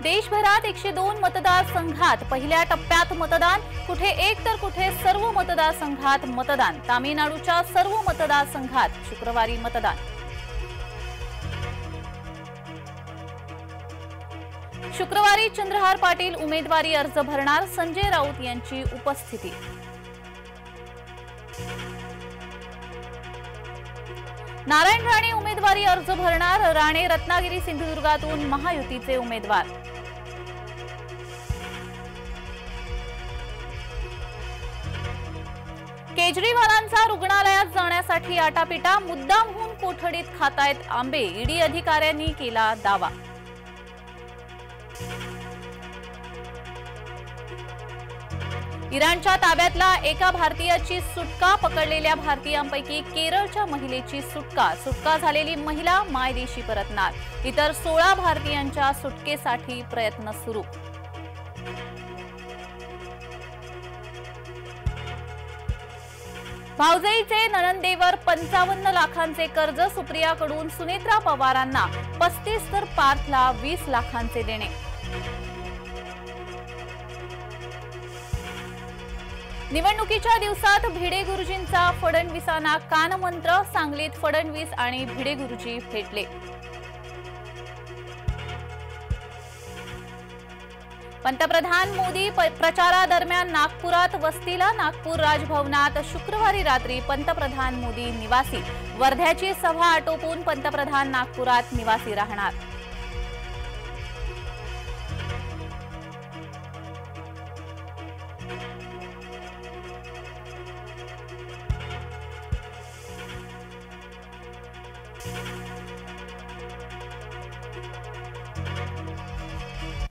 देशभरात 102 मतदारसंघात पहिल्या टप्प्यात मतदान, कुठे एक तर कुठे सर्व मतदारसंघात मतदान। तामिळनाडूच्या सर्व मतदारसंघात शुक्रवारी मतदान। शुक्रवारी चंद्रहार पाटील उमेदवारी अर्ज भरणार, संजय राऊत यांची उपस्थिती। नारायण राणे उमेदवारी अर्ज भरणार, राणे रत्नागिरी सिंधुदुर्गातून महायुतीचे उमेदवार। केजरीवालांचा रुग्णालयात जाण्यासाठी आटापिटा, मुद्दामहून कोठडीत खातायत आंबे, ईडी अधिकाऱ्यांनी केला दावा। इराणच्या ताब्यातला एका भारतीयाची सुटका, पकडलेल्या भारतीयांपैकी केरळच्या महिलेची सुटका झालेली महिला मायदेशी परतणार, इतर 16 भारतीयांच्या सुटकेसाठी प्रयत्न सुरू। भावजईचे नणंदेवर 55 लाखांचे कर्ज, सुप्रियाकडून सुनेत्रा पवारांना 35 तर पार्थला 20 लाखांचे देणे। निवडणुकीच्या दिवसात भिडे गुरुजींचा फडणवीसांना कानमंत्र, सांगलीत फडणवीस आणि भिडे गुरुजी भेटले। पंतप्रधान मोदी प्रचारादरम्यान नागपुरात वस्तीला, नागपूर राजभवनात शुक्रवारी रात्री पंतप्रधान मोदी निवासी। वर्ध्याची सभा आटोपून पंतप्रधान नागपुरात निवासी राहणार।